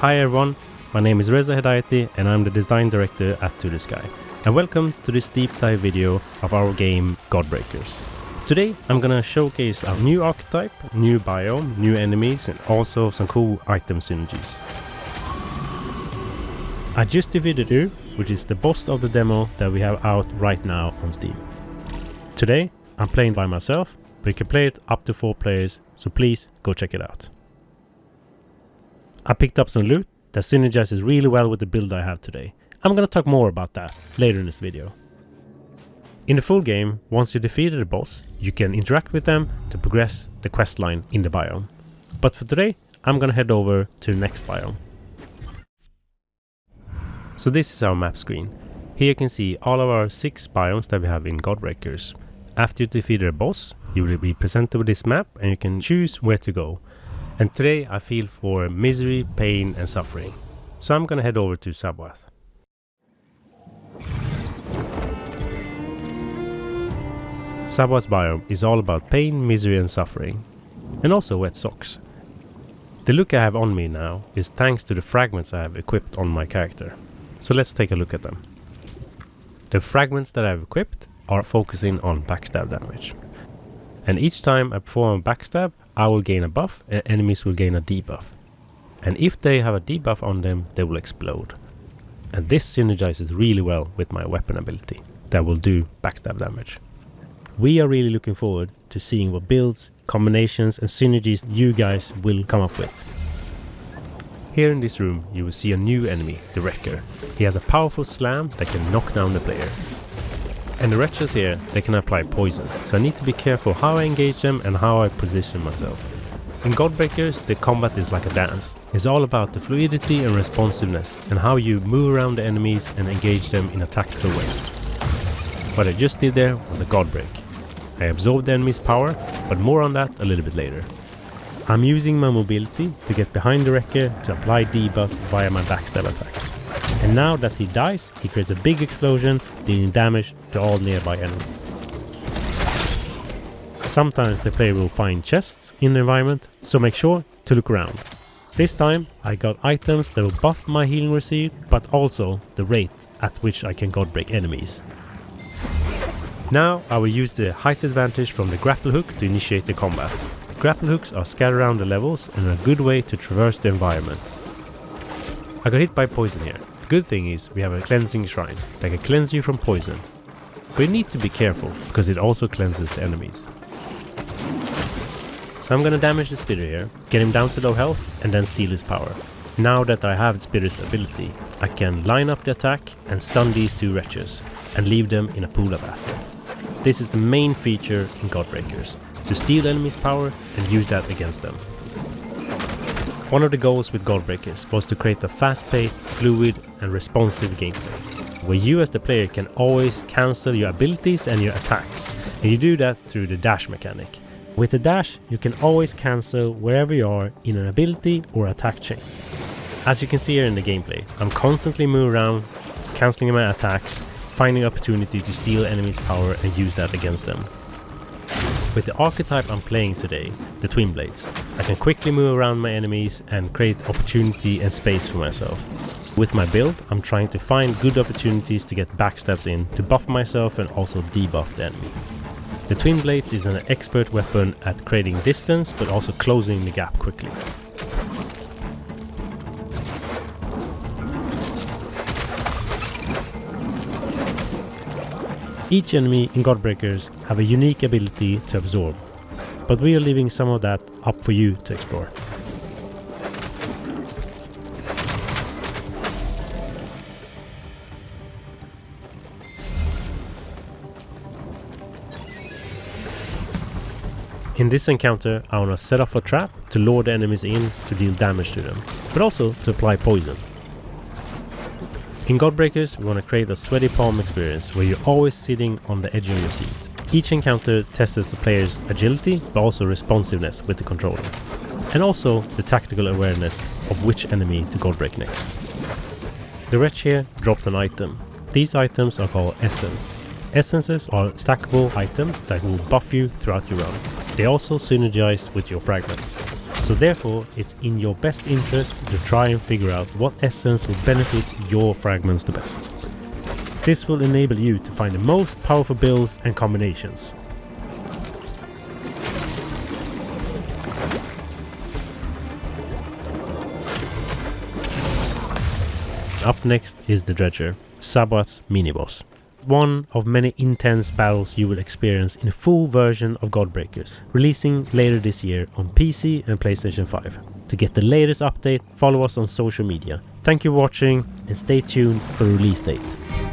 Hi everyone, my name is Reza Hedayati and I'm the design director at To The Sky. And welcome to this deep dive video of our game GODBREAKERS. Today I'm gonna showcase our new archetype, new biome, new enemies and also some cool item synergies. I just defeated Ur, which is the boss of the demo that we have out right now on Steam. Today I'm playing by myself, but you can play it up to 4 players, so please go check it out. I picked up some loot that synergizes really well with the build I have today. I'm gonna talk more about that later in this video. In the full game, once you defeated a boss, you can interact with them to progress the quest line in the biome. But for today, I'm gonna head over to the next biome. So this is our map screen. Here you can see all of our 6 biomes that we have in GODBREAKERS. After you defeat a boss, you will be presented with this map and you can choose where to go. And today I feel for misery, pain and suffering. So I'm gonna head over to Sabwath. Sabwath's biome is all about pain, misery and suffering. And also wet socks. The look I have on me now is thanks to the fragments I have equipped on my character. So let's take a look at them. The fragments that I have equipped are focusing on backstab damage. And each time I perform a backstab, I will gain a buff and enemies will gain a debuff. And if they have a debuff on them, they will explode. And this synergizes really well with my weapon ability that will do backstab damage. We are really looking forward to seeing what builds, combinations and synergies you guys will come up with. Here in this room you will see a new enemy, the Wrecker. He has a powerful slam that can knock down the player. And the wretches here, they can apply poison, so I need to be careful how I engage them and how I position myself. In GODBREAKERS, the combat is like a dance. It's all about the fluidity and responsiveness and how you move around the enemies and engage them in a tactical way. What I just did there was a GODBREAK. I absorbed the enemy's power, but more on that a little bit later. I'm using my mobility to get behind the Wrecker to apply debuffs via my backstab attacks. And now that he dies, he creates a big explosion, dealing damage to all nearby enemies. Sometimes the player will find chests in the environment, so make sure to look around. This time I got items that will buff my healing received, but also the rate at which I can GODBREAK enemies. Now I will use the height advantage from the grapple hook to initiate the combat. Grapple hooks are scattered around the levels and are a good way to traverse the environment. I got hit by poison here. The good thing is we have a cleansing shrine that can cleanse you from poison. But you need to be careful because it also cleanses the enemies. So I'm gonna damage the spitter here, get him down to low health and then steal his power. Now that I have spitter's ability, I can line up the attack and stun these 2 wretches and leave them in a pool of acid. This is the main feature in GODBREAKERS, to steal enemies' power and use that against them. One of the goals with GODBREAKERS was to create a fast-paced, fluid and responsive gameplay, where you as the player can always cancel your abilities and your attacks, and you do that through the dash mechanic. With the dash, you can always cancel wherever you are in an ability or attack chain. As you can see here in the gameplay, I'm constantly moving around, cancelling my attacks, finding opportunity to steal enemies' power and use that against them. With the archetype I'm playing today, the Twin Blades, I can quickly move around my enemies and create opportunity and space for myself. With my build, I'm trying to find good opportunities to get backstabs in to buff myself and also debuff the enemy. The Twin Blades is an expert weapon at creating distance but also closing the gap quickly. Each enemy in GODBREAKERS have a unique ability to absorb, but we are leaving some of that up for you to explore. In this encounter, I want to set off a trap to lure the enemies in to deal damage to them, but also to apply poison. In GODBREAKERS, we want to create a sweaty palm experience where you're always sitting on the edge of your seat. Each encounter tests the player's agility, but also responsiveness with the controller. And also the tactical awareness of which enemy to GODBREAK next. The wretch here dropped an item. These items are called Essence. Essences are stackable items that will buff you throughout your run. They also synergize with your fragments. So therefore, it's in your best interest to try and figure out what essence will benefit your fragments the best. This will enable you to find the most powerful builds and combinations. Up next is the Dredger, Sabbath's mini-boss. One of many intense battles you will experience in a full version of Godbreakers, releasing later this year on PC and PlayStation 5. To get the latest update, follow us on social media. Thank you for watching and stay tuned for release date.